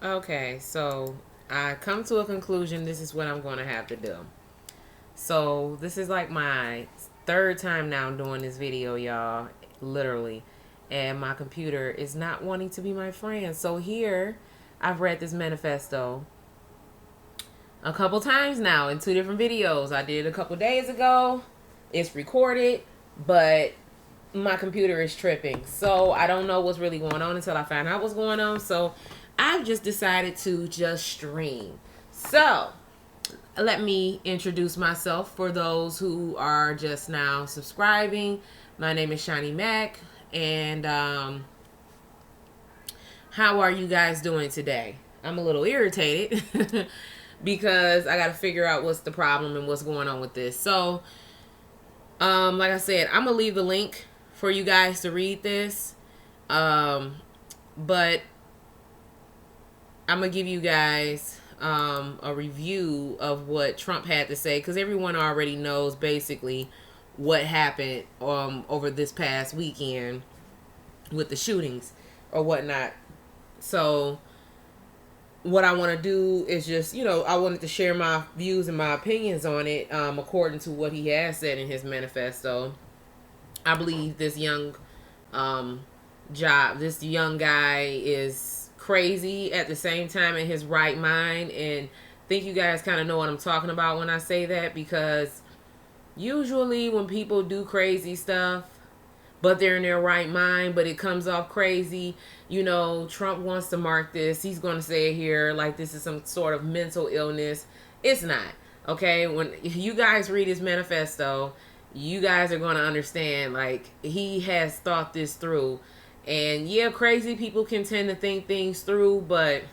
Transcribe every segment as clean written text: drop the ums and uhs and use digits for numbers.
Okay, so I come to a conclusion. This is what I'm going to have to do. So this is like my third time now doing this video, y'all. Literally. And my computer is not wanting to be my friend. So here, I've read this manifesto a couple times now in two different videos. I did it a couple days ago. It's recorded, but my computer is tripping. So I don't know what's really going on until I find out what's going on. So I've just decided to just stream. So let me introduce myself for those who are just now subscribing. My name is Shani Mac, and how are you guys doing today? I'm a little irritated because I got to figure out what's the problem and what's going on with this. So, like I said, I'm gonna leave the link for you guys to read this, but I'm gonna give you guys a review of what Trump had to say because everyone already knows basically what happened over this past weekend with the shootings or whatnot. So what I want to do is just, I wanted to share my views and my opinions on it according to what he has said in his manifesto. I believe this this young guy is crazy at the same time in his right mind. And I think you guys kind of know what I'm talking about when I say that, because usually when people do crazy stuff, but they're in their right mind, but it comes off crazy. Trump wants to mark this. He's going to say it here like this is some sort of mental illness. It's not. Okay? When you guys read his manifesto, you guys are going to understand, like, he has thought this through. And yeah, crazy people can tend to think things through, but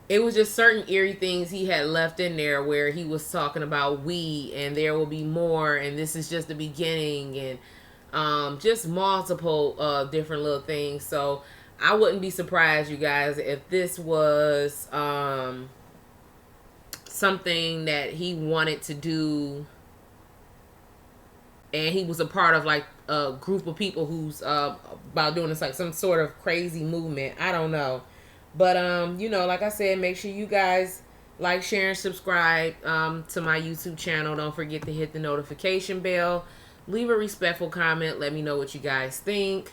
it was just certain eerie things he had left in there where he was talking about we and there will be more and this is just the beginning, and just multiple different little things. So I wouldn't be surprised, you guys, if this was something that he wanted to do and he was a part of, like, a group of people who's about doing this, like some sort of crazy movement. I don't know. But like I said, make sure you guys like, share, and subscribe to my YouTube channel. Don't forget to hit the notification bell. Leave a respectful comment. Let me know what you guys think.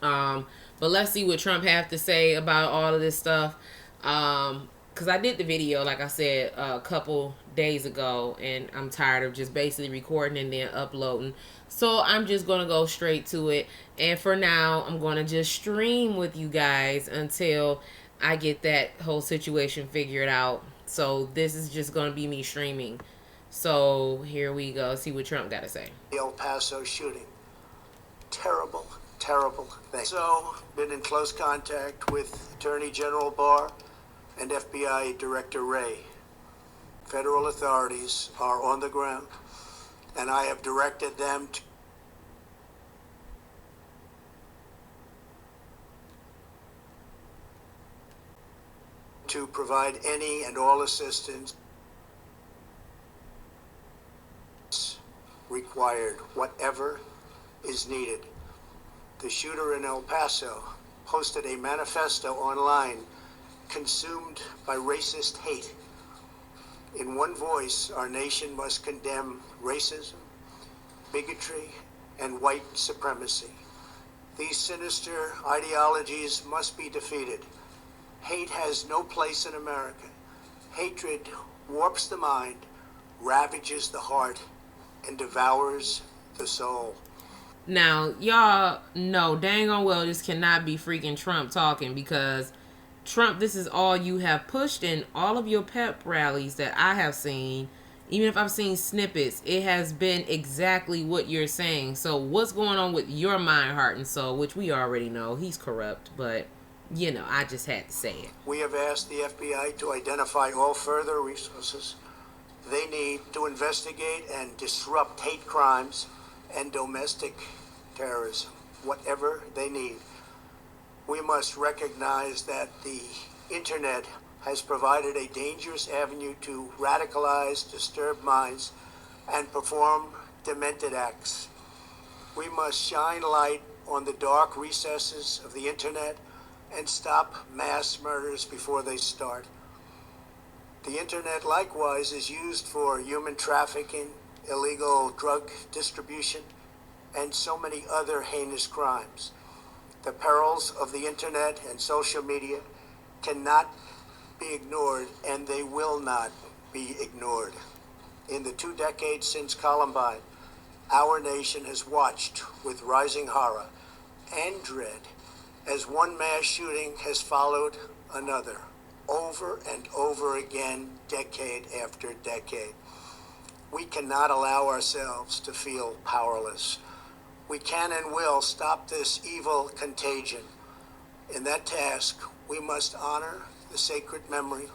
But let's see what Trump have to say about all of this stuff. Because I did the video, like I said, a couple days ago, and I'm tired of just basically recording and then uploading. So I'm just going to go straight to it. And for now, I'm going to just stream with you guys until I get that whole situation figured out. So this is just going to be me streaming. So here we go. See what Trump got to say. The El Paso shooting. Terrible, terrible thing. So, been in close contact with Attorney General Barr and FBI Director Wray. Federal authorities are on the ground, and I have directed them to provide any and all assistance required, whatever is needed. The shooter in El Paso posted a manifesto online consumed by racist hate. In one voice, our nation must condemn racism, bigotry, and white supremacy. These sinister ideologies must be defeated. Hate has no place in America. Hatred warps the mind, ravages the heart, and devours the soul. Now, y'all know dang on well this cannot be freaking Trump talking, because Trump, this is all you have pushed in all of your pep rallies that I have seen. Even if I've seen snippets, it has been exactly what you're saying. So what's going on with your mind, heart, and soul, which we already know he's corrupt, but I just had to say it. We have asked the FBI to identify all further resources they need to investigate and disrupt hate crimes and domestic terrorism, whatever they need. We must recognize that the internet has provided a dangerous avenue to radicalize disturbed minds and perform demented acts. We must shine light on the dark recesses of the internet and stop mass murders before they start. The internet likewise is used for human trafficking, illegal drug distribution, and so many other heinous crimes. The perils of the internet and social media cannot be ignored, and they will not be ignored. In the 2 decades since Columbine, our nation has watched with rising horror and dread as one mass shooting has followed another, over and over again, decade after decade. We cannot allow ourselves to feel powerless. We can and will stop this evil contagion. In that task, we must honor the sacred memory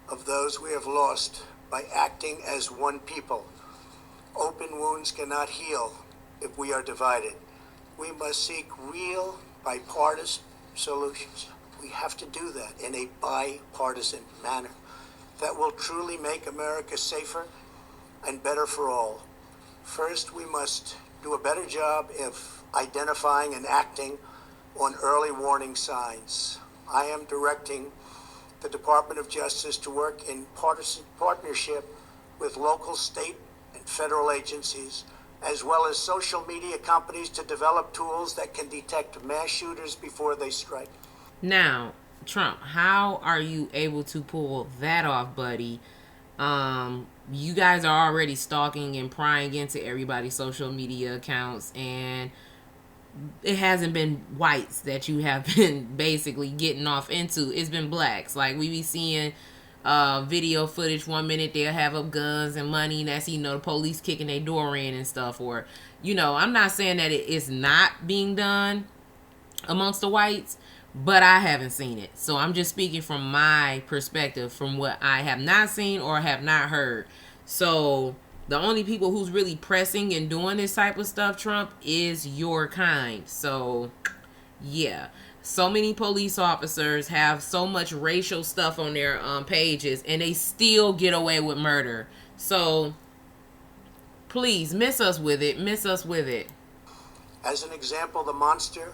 of those we have lost by acting as one people. Open wounds cannot heal if we are divided. We must seek real bipartisan solutions. We have to do that in a bipartisan manner that will truly make America safer and better for all. First, we must do a better job of identifying and acting on early warning signs. I am directing the Department of Justice to work in partnership with local, state, and federal agencies, as well as social media companies, to develop tools that can detect mass shooters before they strike. Now, Trump, how are you able to pull that off, buddy? You guys are already stalking and prying into everybody's social media accounts, and it hasn't been whites that you have been basically getting off into. It's been blacks. Like, we be seeing video footage. 1 minute they'll have up guns and money, and that's, the police kicking their door in and stuff. Or, I'm not saying that it is not being done amongst the whites, but I haven't seen it. So I'm just speaking from my perspective, from what I have not seen or have not heard. So the only people who's really pressing and doing this type of stuff, Trump, is your kind. So yeah, so many police officers have so much racial stuff on their pages, and they still get away with murder. So please, miss us with it. Miss us with it. As an example, the monster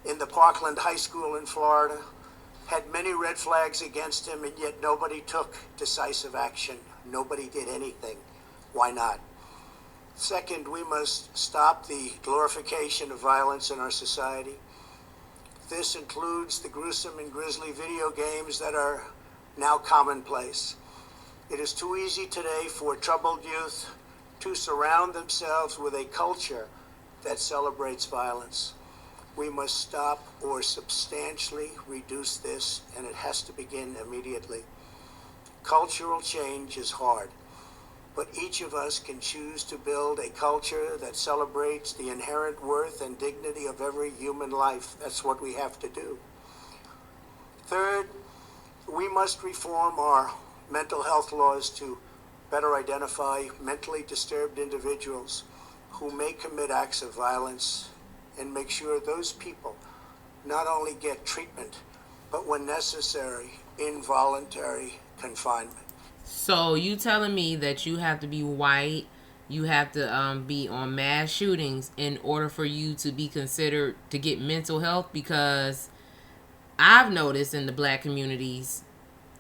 in the Parkland High School in Florida had many red flags against him, and yet nobody took decisive action. Nobody did anything. Why not? Second, we must stop the glorification of violence in our society. This includes the gruesome and grisly video games that are now commonplace. It is too easy today for troubled youth to surround themselves with a culture that celebrates violence. We must stop or substantially reduce this, and it has to begin immediately. Cultural change is hard, but each of us can choose to build a culture that celebrates the inherent worth and dignity of every human life. That's what we have to do. Third, we must reform our mental health laws to better identify mentally disturbed individuals who may commit acts of violence, and make sure those people not only get treatment, but when necessary, involuntary confinement. So you telling me that you have to be white, you have to be on mass shootings in order for you to be considered to get mental health? Because I've noticed in the black communities,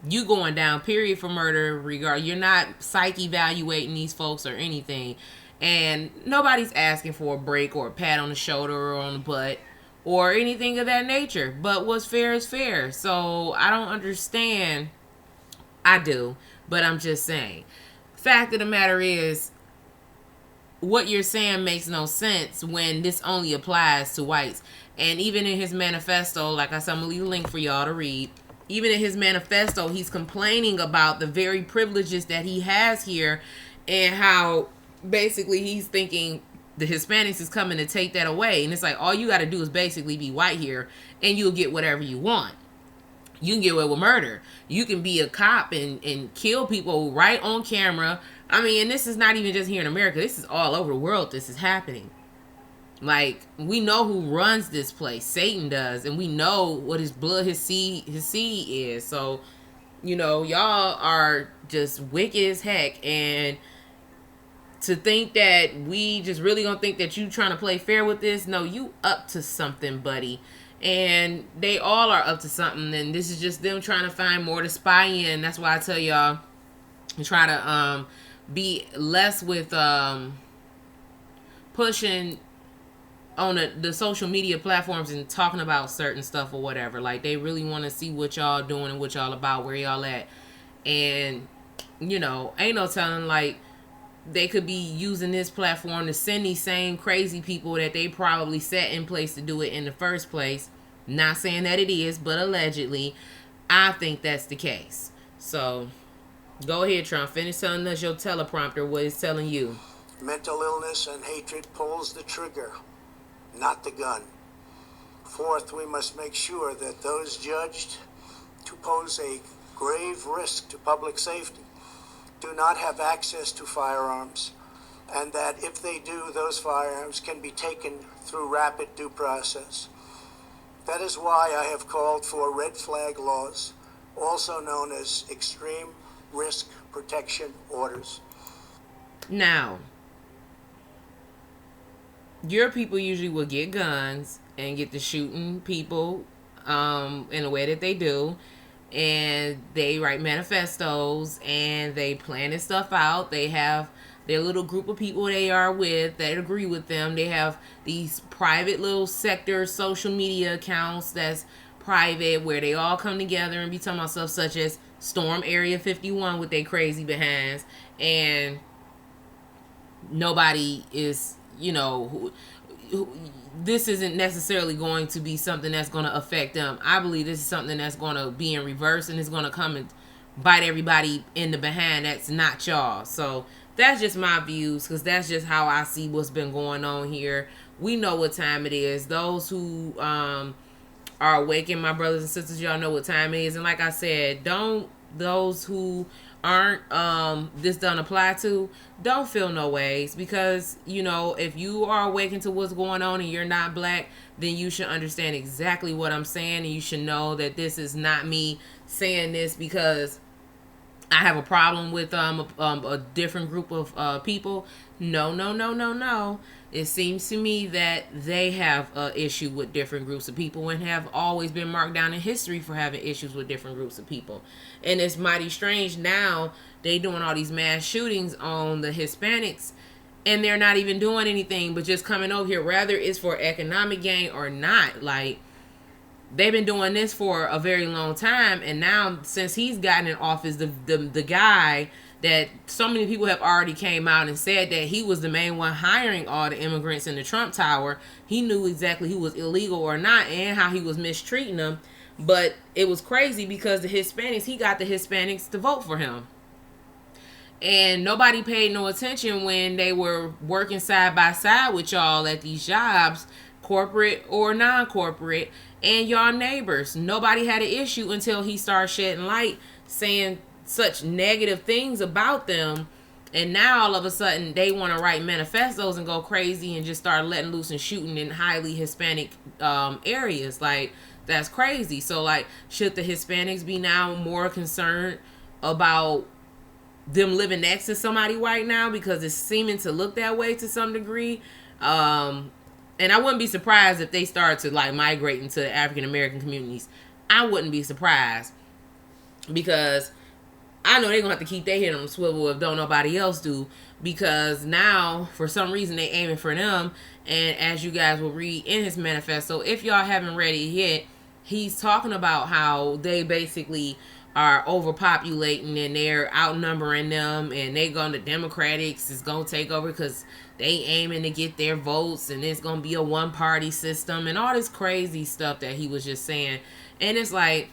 you going down period for murder. You're not psych evaluating these folks or anything, and nobody's asking for a break or a pat on the shoulder or on the butt or anything of that nature. But what's fair is fair. So I don't understand. I do, but I'm just saying. Fact of the matter is, what you're saying makes no sense when this only applies to whites. And even in his manifesto, like I said, I'm gonna leave a link for y'all to read. Even in his manifesto, he's complaining about the very privileges that he has here, and how basically he's thinking the Hispanics is coming to take that away. And it's like, all you got to do is basically be white here, and you'll get whatever you want. You can get away with murder. You can be a cop and kill people right on camera. I mean, and this is not even just here in America. This is all over the world. This is happening. Like, we know who runs this place. Satan does. And we know what his blood, his seed is. So, y'all are just wicked as heck. And to think that we just really gonna think that you trying to play fair with this, no, you up to something, buddy. And they all are up to something, and this is just them trying to find more to spy in. That's why I tell y'all, try to be less with pushing on the social media platforms and talking about certain stuff or whatever. Like, they really want to see what y'all doing and what y'all about, where y'all at. And ain't no telling, like, they could be using this platform to send these same crazy people that they probably set in place to do it in the first place. Not saying that it is, but allegedly, I think that's the case. So go ahead, Trump. Finish telling us your teleprompter what it's telling you. Mental illness and hatred pulls the trigger, not the gun. Fourth, we must make sure that those judged to pose a grave risk to public safety do not have access to firearms, and that if they do, those firearms can be taken through rapid due process. That is why I have called for red flag laws, also known as extreme risk protection orders. Now, your people usually will get guns and get to shooting people in the way that they do. And they write manifestos and they planning stuff out. They have their little group of people they are with that agree with them. They have these private little sector social media accounts that's private, where they all come together and be talking about stuff such as Storm Area 51 with their crazy behinds. And nobody is, this isn't necessarily going to be something that's going to affect them. I believe this is something that's going to be in reverse, and it's going to come and bite everybody in the behind that's not y'all. So that's just my views, because that's just how I see what's been going on here. We know what time it is. Those who are awakened, my brothers and sisters, y'all know what time it is. And like I said, those who aren't this doesn't apply to, don't feel no ways, because if you are awakened to what's going on and you're not black, then you should understand exactly what I'm saying, and you should know that this is not me saying this because I have a problem with a different group of people. No, no, no, no, no. It seems to me that they have an issue with different groups of people and have always been marked down in history for having issues with different groups of people. And it's mighty strange now they doing all these mass shootings on the Hispanics, and they're not even doing anything but just coming over here, whether it's for economic gain or not. Like, they've been doing this for a very long time, and now since he's gotten in office, the guy that so many people have already came out and said that he was the main one hiring all the immigrants in the Trump Tower. He knew exactly who was illegal or not and how he was mistreating them. But it was crazy because he got the Hispanics to vote for him. And nobody paid no attention when they were working side by side with y'all at these jobs, corporate or non-corporate, and y'all neighbors. Nobody had an issue until he started shedding light, saying such negative things about them. And now all of a sudden they want to write manifestos and go crazy and just start letting loose and shooting in highly Hispanic areas. Like, that's crazy. So, like, should the Hispanics be now more concerned about them living next to somebody white now, because it's seeming to look that way to some degree? And I wouldn't be surprised if they start to, like, migrate into the African American communities. I wouldn't be surprised, because I know they're going to have to keep their head on the swivel if don't nobody else do, because now, for some reason, they aiming for them. And as you guys will read in his manifesto, if y'all haven't read it yet, he's talking about how they basically are overpopulating and they're outnumbering them, and they going to Democrats is going to take over because they aiming to get their votes, and it's going to be a one-party system and all this crazy stuff that he was just saying. And it's like,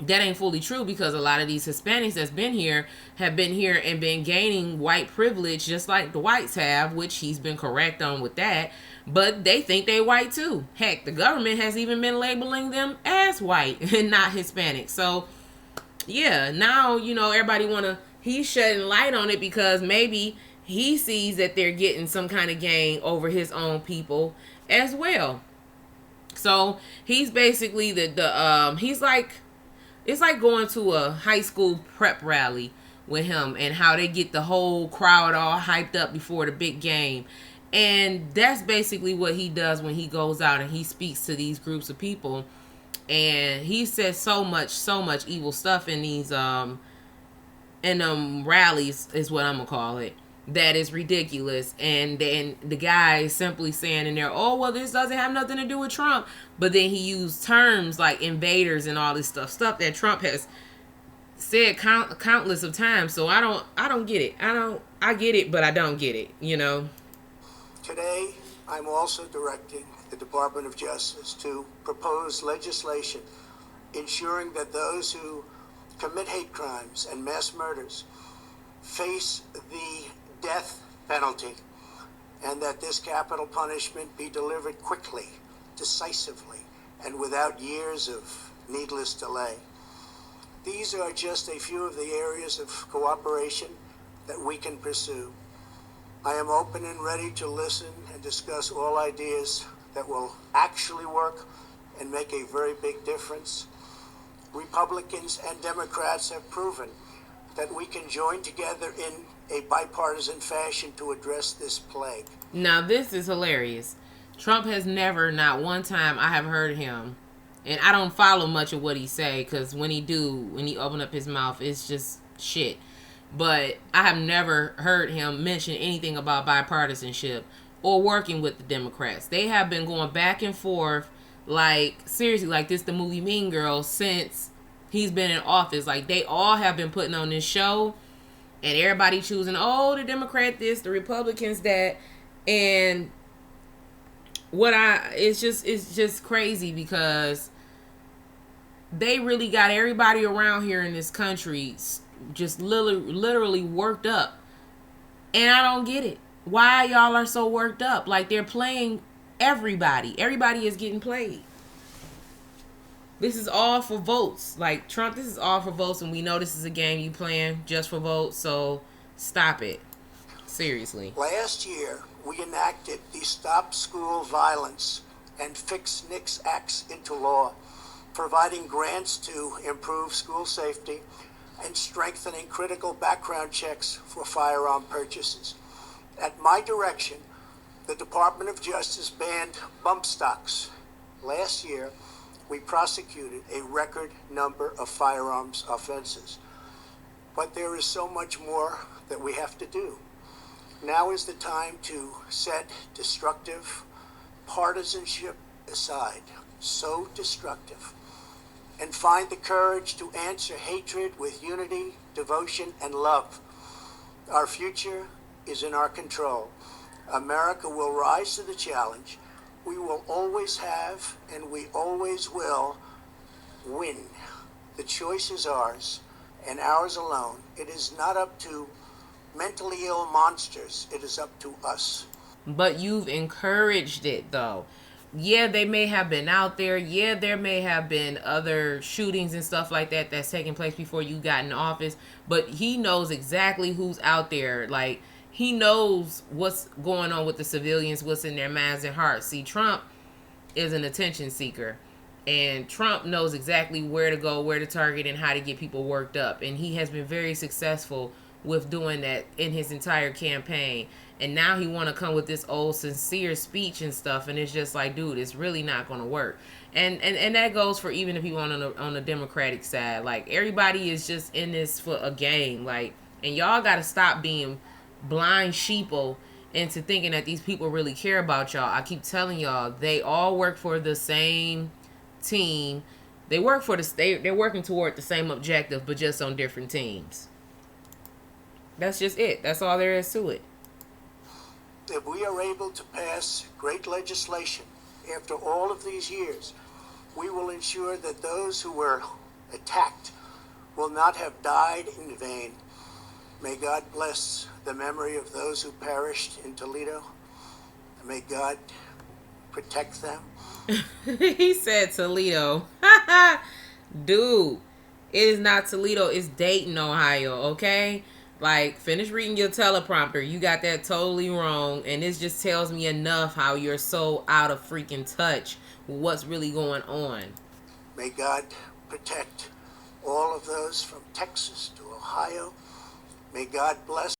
that ain't fully true, because a lot of these Hispanics that's been here have been here and been gaining white privilege just like the whites have, which he's been correct on with that. But they think they white too. Heck, the government has even been labeling them as white and not Hispanic. So yeah, now everybody he's shedding light on it because maybe he sees that they're getting some kind of gain over his own people as well. So he's basically he's like, it's like going to a high school prep rally with him, and how they get the whole crowd all hyped up before the big game. And that's basically what he does when he goes out and he speaks to these groups of people. And he says so much evil stuff in these rallies is what I'm gonna call it. That is ridiculous. And then the guy is simply saying in there, oh well, this doesn't have nothing to do with Trump. But then he used terms like invaders and all this stuff that Trump has said countless of times. So I don't get it. I get it, but I don't get it. You know. Today, I'm also directing the Department of Justice to propose legislation ensuring that those who commit hate crimes and mass murders face the death penalty, and that this capital punishment be delivered quickly, decisively, and without years of needless delay. These are just a few of the areas of cooperation that we can pursue. I am open and ready to listen and discuss all ideas that will actually work and make a very big difference. Republicans and Democrats have proven that we can join together in a bipartisan fashion to address this plague. Now, this is hilarious. Trump has never, not one time, I have heard him, and I don't follow much of what he say, because when he open up his mouth, it's just shit. But I have never heard him mention anything about bipartisanship or working with the Democrats. They have been going back and forth, like, seriously, like this the movie Mean Girls, since he's been in office. Like, they all have been putting on this show, and everybody choosing, oh, the Democrat this, the Republicans that. And it's just crazy, because they really got everybody around here in this country just literally worked up. And I don't get it. Why y'all are so worked up? Like, they're playing everybody. Everybody is getting played. This is all for votes. Like, Trump, this is all for votes, and we know this is a game you playing just for votes, so stop it. Seriously. Last year, we enacted the Stop School Violence and Fix NICS Acts into law, providing grants to improve school safety and strengthening critical background checks for firearm purchases. At my direction, the Department of Justice banned bump stocks. Last year, we prosecuted a record number of firearms offenses. But there is so much more that we have to do. Now is the time to set destructive partisanship aside, so destructive, and find the courage to answer hatred with unity, devotion, and love. Our future is in our control. America will rise to the challenge. We will always have, and we always will, win. The choice is ours, and ours alone. It is not up to mentally ill monsters. It is up to us. But you've encouraged it, though. Yeah, they may have been out there. Yeah, there may have been other shootings and stuff like that that's taking place before you got in office. But he knows exactly who's out there. Like, he knows what's going on with the civilians, what's in their minds and hearts. See, Trump is an attention seeker. And Trump knows exactly where to go, where to target, and how to get people worked up. And he has been very successful with doing that in his entire campaign. And now he want to come with this old sincere speech and stuff, and it's just like, dude, it's really not going to work. And that goes for even if you want on the Democratic side. Like, everybody is just in this for a game. Like, and y'all got to stop being blind sheeple into thinking that these people really care about y'all. I keep telling y'all, they all work for the same team. They're working toward the same objective, but just on different teams. That's just it. That's all there is to it. If we are able to pass great legislation after all of these years, we will ensure that those who were attacked will not have died in vain. May God bless the memory of those who perished in Toledo. May God protect them. He said Toledo. Dude, it is not Toledo. It's Dayton, Ohio, okay? Like, finish reading your teleprompter. You got that totally wrong. And this just tells me enough how you're so out of freaking touch with what's really going on. May God protect all of those from Texas to Ohio. May God bless